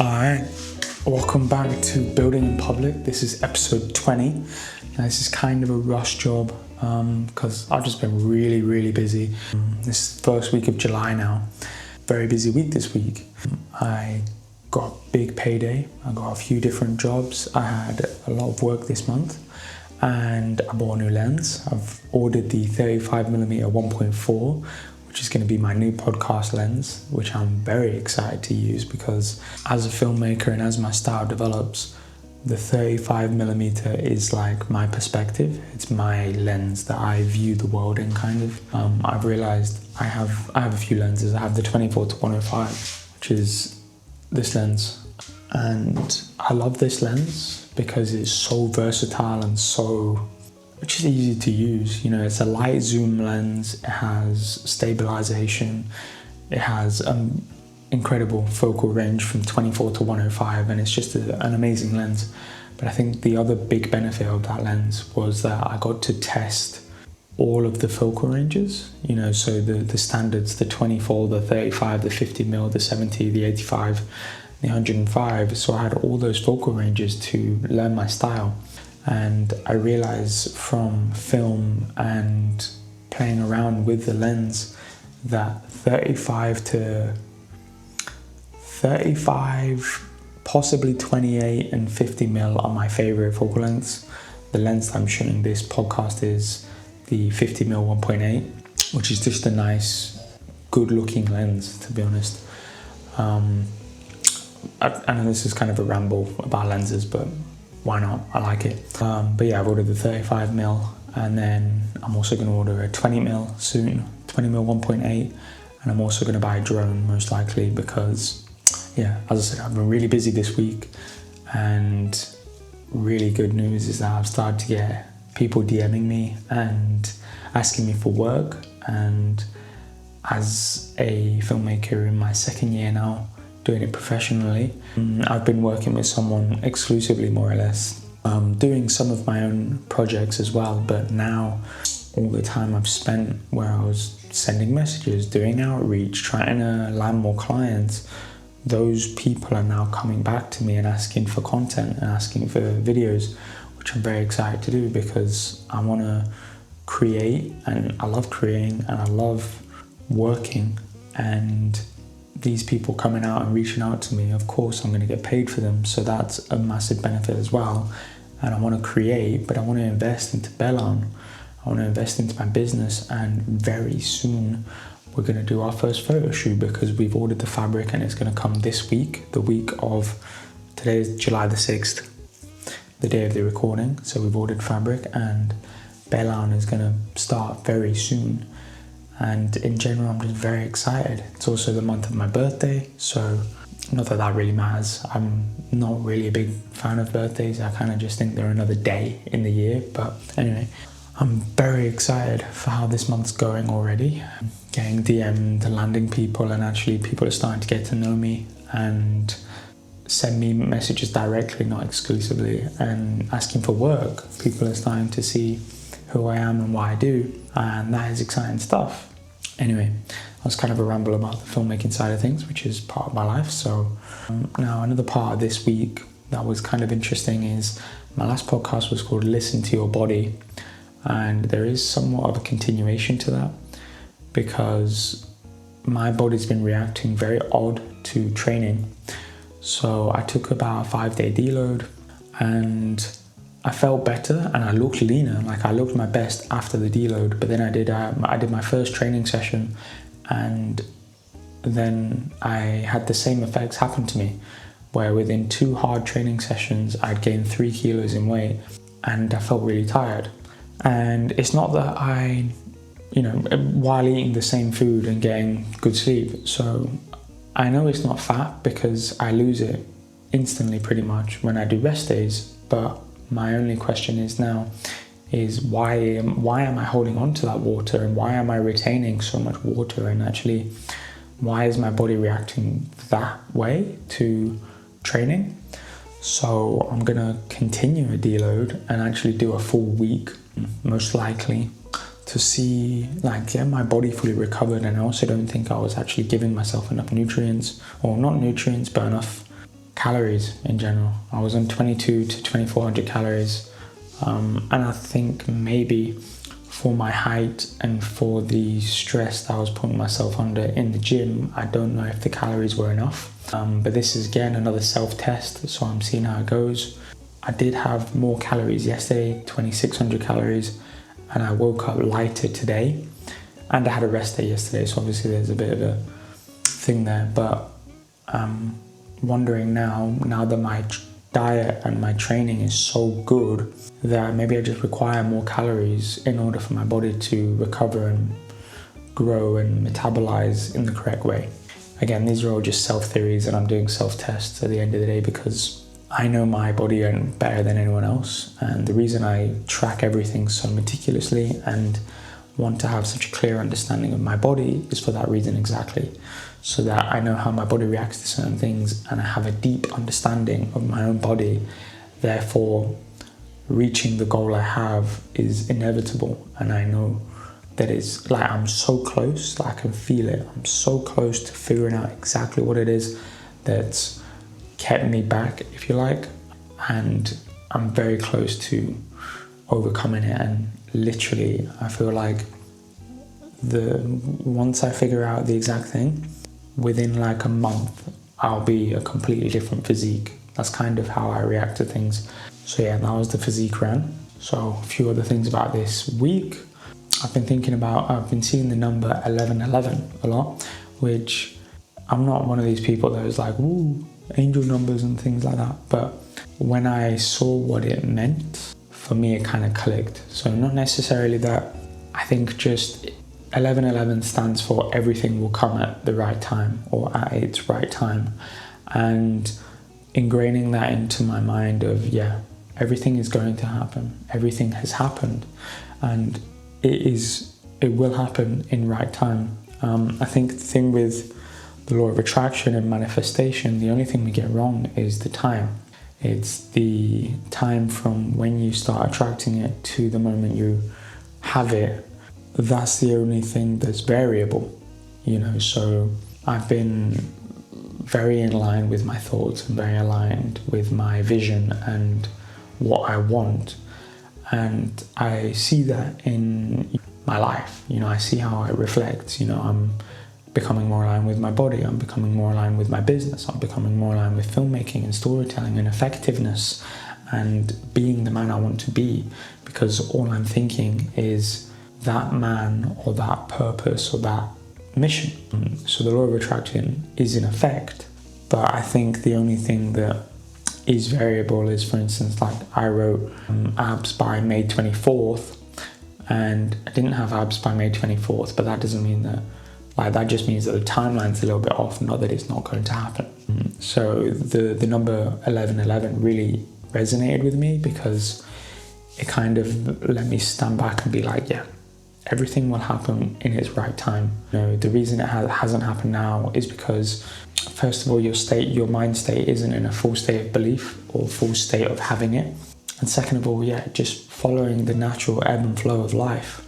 Alright, welcome back to Building in Public. This is episode 20. Now, this is kind of a rush job because I've just been really busy. This is the first week of July now. Very busy week this week. I got a big payday. I got a few different jobs. I had a lot of work this month and I bought a new lens. I've ordered the 35mm 1.4, which is going to be my new podcast lens, which I'm very excited to use because as a filmmaker and as my style develops, the 35mm is like my perspective. It's my lens that I view the world in, kind of. I've realized I have a few lenses. I have the 24-105, which is this lens. And I love this lens because it's so versatile and so which is easy to use. You know, it's a light zoom lens, it has stabilization, it has incredible focal range from 24-105, and it's just an amazing lens. But I think the other big benefit of that lens was that I got to test all of the focal ranges, you know, so the standards, the 24, the 35, the 50mm, the 70, the 85, the 105. So I had all those focal ranges to learn my style. And I realized from film and playing around with the lens that 35, possibly 28 and 50mm are my favorite focal lengths. The lens that I'm shooting this podcast is the 50mm 1.8, which is just a nice, good looking lens, to be honest. I know this is kind of a ramble about lenses, but why not? I like it. But yeah, I've ordered the 35mm, and then I'm also going to order a 20mm soon, 20mm 1.8, and I'm also going to buy a drone most likely because, yeah, as I said, I've been really busy this week, and really good news is that I've started to get people DMing me and asking me for work. And as a filmmaker in my second year now, doing it professionally, I've been working with someone exclusively, more or less, doing some of my own projects as well. But now all the time I've spent where I was sending messages, doing outreach, trying to land more clients, those people are now coming back to me and asking for content and asking for videos, which I'm very excited to do because I want to create, and I love creating and I love working. And these people coming out and reaching out to me, of course I'm going to get paid for them, so that's a massive benefit as well. And I want to create, but I want to invest into Belon. I want to invest into my business, and very soon we're going to do our first photo shoot because we've ordered the fabric and it's going to come this week, the week of, today is July the 6th, the day of the recording. So we've ordered fabric and Belon is going to start very soon. And in general, I'm just very excited. It's also the month of my birthday, so not that that really matters. I'm not really a big fan of birthdays. I kind of just think they're another day in the year. But anyway, I'm very excited for how this month's going already. I'm getting DM'd, landing people, and actually people are starting to get to know me and send me messages directly, not exclusively, and asking for work. People are starting to see who I am and what I do, and that is exciting stuff. Anyway, that was kind of a ramble about the filmmaking side of things, which is part of my life. So now another part of this week that was kind of interesting is my last podcast was called Listen to Your Body, and there is somewhat of a continuation to that because my body's been reacting very odd to training. So I took about a 5-day deload and I felt better and I looked leaner, like I looked my best after the deload. But then I did my first training session, and then I had the same effects happen to me, where within 2 hard training sessions I'd gained 3 kilos in weight and I felt really tired. And it's not that I, while eating the same food and getting good sleep, so I know it's not fat because I lose it instantly pretty much when I do rest days. But my only question is now is why am I holding on to that water, and why am I retaining so much water, and actually why is my body reacting that way to training? So I'm gonna continue a deload and actually do a full week, most likely, to see, get my body fully recovered. And I also don't think I was actually giving myself enough nutrients, or not nutrients, but enough calories in general. I was on 22 to 2400 calories, and I think maybe for my height and for the stress that I was putting myself under in the gym, I don't know if the calories were enough. But this is again another self-test, so I'm seeing how it goes. I did have more calories yesterday, 2600 calories, and I woke up lighter today. And I had a rest day yesterday, so obviously there's a bit of a thing there. But I'm wondering now that my diet and my training is so good that maybe I just require more calories in order for my body to recover and grow and metabolize in the correct way. Again, these are all just self-theories, and I'm doing self-tests at the end of the day because I know my body better than anyone else. And the reason I track everything so meticulously and want to have such a clear understanding of my body is for that reason exactly. So that I know how my body reacts to certain things and I have a deep understanding of my own body. Therefore, reaching the goal I have is inevitable, and I know that it's like I'm so close, like I can feel it. I'm so close to figuring out exactly what it is that's kept me back, if you like, and I'm very close to overcoming it. And literally, I feel like once I figure out the exact thing, within like a month, I'll be a completely different physique. That's kind of how I react to things. So yeah, that was the physique run. So a few other things about this week. I've been seeing the number 1111 a lot, which I'm not one of these people that is like, woo, angel numbers and things like that. But when I saw what it meant, for me, it kind of clicked. So not necessarily that, I think just 1111 stands for everything will come at the right time or at its right time. And ingraining that into my mind of, yeah, everything is going to happen. Everything has happened and it will happen in right time. I think the thing with the law of attraction and manifestation, the only thing we get wrong is the time. It's the time from when you start attracting it to the moment you have it. That's the only thing that's variable, so I've been very in line with my thoughts and very aligned with my vision and what I want. And I see that in my life, I see how it reflects, I'm becoming more aligned with my body, I'm becoming more aligned with my business, I'm becoming more aligned with filmmaking and storytelling and effectiveness and being the man I want to be, because all I'm thinking is that man or that purpose or that mission. So the law of attraction is in effect, but I think the only thing that is variable is, for instance, like I wrote abs by May 24th and I didn't have abs by May 24th, but that doesn't mean that, that just means that the timeline's a little bit off, not that it's not going to happen. So the number 1111 really resonated with me because it kind of let me stand back and be like, yeah, everything will happen in its right time. The reason it hasn't happened now is because, first of all, your mind state isn't in a full state of belief or full state of having it. And second of all, just following the natural ebb and flow of life,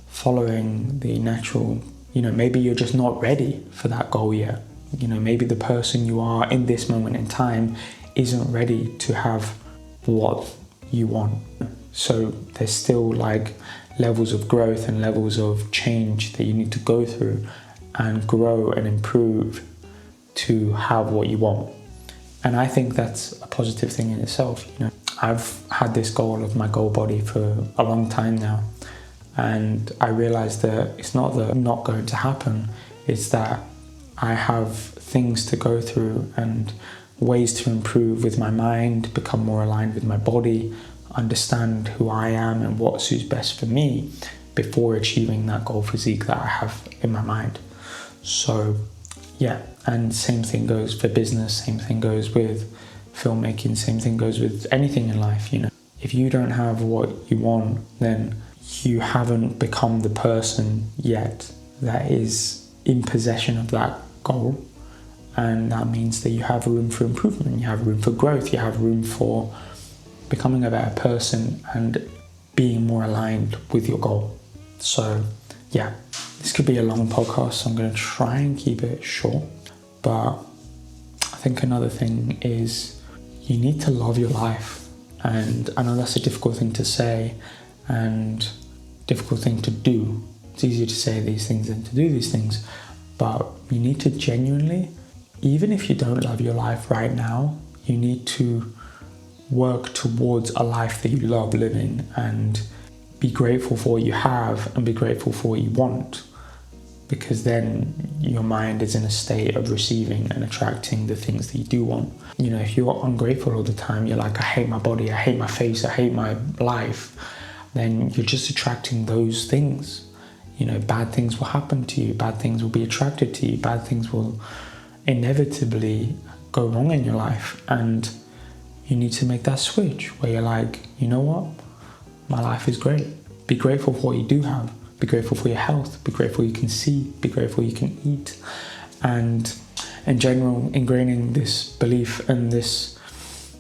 following the natural, maybe you're just not ready for that goal yet. Maybe the person you are in this moment in time isn't ready to have what you want. So there's still levels of growth and levels of change that you need to go through and grow and improve to have what you want. And I think that's a positive thing in itself. I've had this goal of my goal body for a long time now, and I realized that it's not that not going to happen, it's that I have things to go through and ways to improve with my mind, become more aligned with my body, understand who I am and what suits best for me before achieving that goal physique that I have in my mind. So and same thing goes for business, same thing goes with filmmaking, same thing goes with anything in life. If you don't have what you want, then you haven't become the person yet that is in possession of that goal, and that means that you have room for improvement, you have room for growth, you have room for becoming a better person and being more aligned with your goal. So this could be a long podcast, so I'm going to try and keep it short, but I think another thing is you need to love your life. And I know that's a difficult thing to say and difficult thing to do. It's easier to say these things than to do these things. But you need to genuinely, even if you don't love your life right now, you need to work towards a life that you love living and be grateful for what you have and be grateful for what you want, because then your mind is in a state of receiving and attracting the things that you do want. You know, if you're ungrateful all the time, you're like, I hate my body, I hate my face, I hate my life, then you're just attracting those things. You know, bad things will happen to you, bad things will be attracted to you, bad things will inevitably go wrong in your life. And you need to make that switch where you're like, you know what? My life is great. Be grateful for what you do have. Be grateful for your health. Be grateful you can see. Be grateful you can eat. And in general, ingraining this belief and this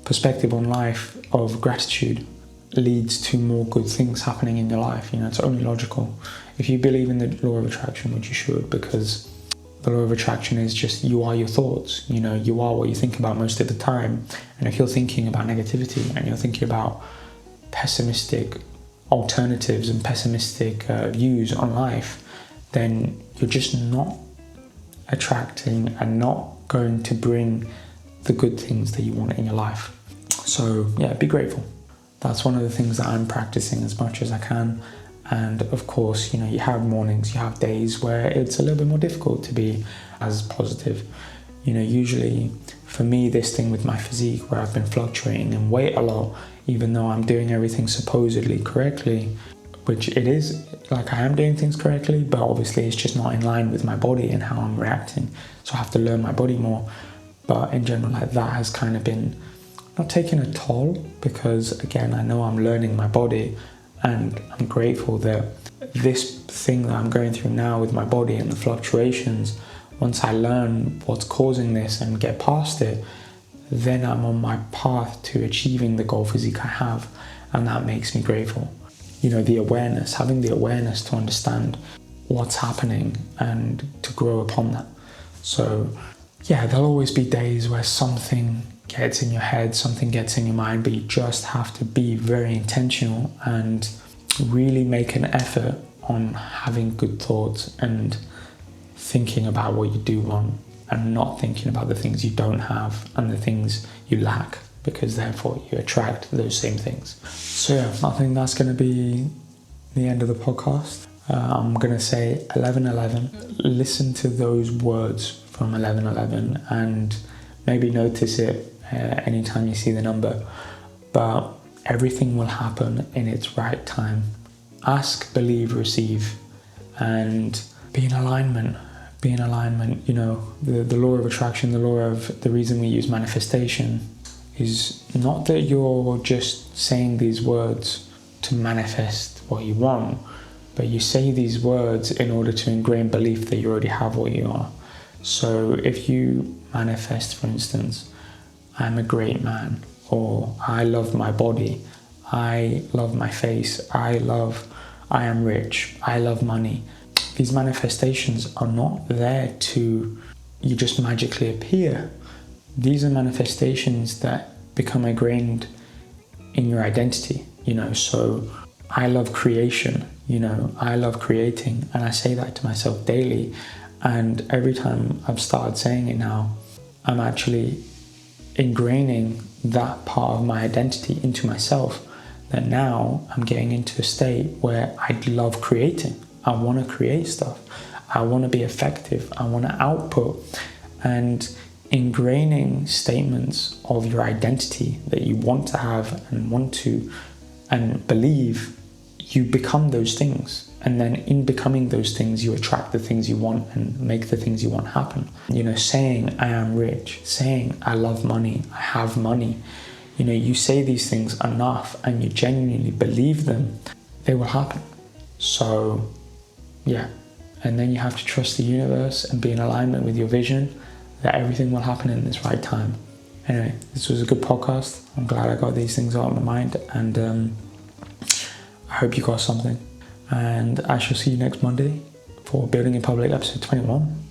perspective on life of gratitude leads to more good things happening in your life. You know, it's only logical. If you believe in the law of attraction, which you should, because the law of attraction is just you are your thoughts. You know, you are what you think about most of the time. And if you're thinking about negativity and you're thinking about pessimistic alternatives and pessimistic views on life, then you're just not attracting and not going to bring the good things that you want in your life. So yeah, be grateful. That's one of the things that I'm practicing as much as I can. And of course, you know, you have mornings, you have days where it's a little bit more difficult to be as positive. You know, usually for me, this thing with my physique where I've been fluctuating in weight a lot, even though I'm doing everything supposedly correctly, which it is, like I am doing things correctly, but obviously it's just not in line with my body and how I'm reacting. So I have to learn my body more. But in general, like that has kind of been not taking a toll, because again, I know I'm learning my body. And I'm grateful that this thing that I'm going through now with my body and the fluctuations, once I learn what's causing this and get past it, then I'm on my path to achieving the goal physique I have. And that makes me grateful. You know, the awareness, having the awareness to understand what's happening and to grow upon that. So yeah, there'll always be days where something gets in your head, something gets in your mind, but you just have to be very intentional and really make an effort on having good thoughts and thinking about what you do want and not thinking about the things you don't have and the things you lack, because therefore you attract those same things. So yeah, I think that's going to be the end of the podcast. I'm going to say 11:11. Listen to those words from 11:11 and maybe notice it anytime you see the number, but everything will happen in its right time. Ask, believe, receive, and be in alignment. Be in alignment. You know, the law of attraction, the reason we use manifestation is not that you're just saying these words to manifest what you want, but you say these words in order to ingrain belief that you already have what you are. So if you manifest, for instance, I'm a great man, or I love my body, I love my face, I am rich, I love money. These manifestations are not there to you just magically appear. These are manifestations that become ingrained in your identity, you know. So I love creation, you know, I love creating, and I say that to myself daily. And every time I've started saying it now, I'm actually ingraining that part of my identity into myself, that now I'm getting into a state where I love creating. I want to create stuff. I want to be effective. I want to output. And ingraining statements of your identity that you want to have and want to and believe, you become those things. And then in becoming those things, you attract the things you want and make the things you want happen. You know, saying I am rich, saying I love money, I have money. You know, you say these things enough and you genuinely believe them, they will happen. So yeah, and then you have to trust the universe and be in alignment with your vision that everything will happen in its right time. Anyway, this was a good podcast. I'm glad I got these things out of my mind, and I hope you got something. And I shall see you next Monday for Building in Public episode 21.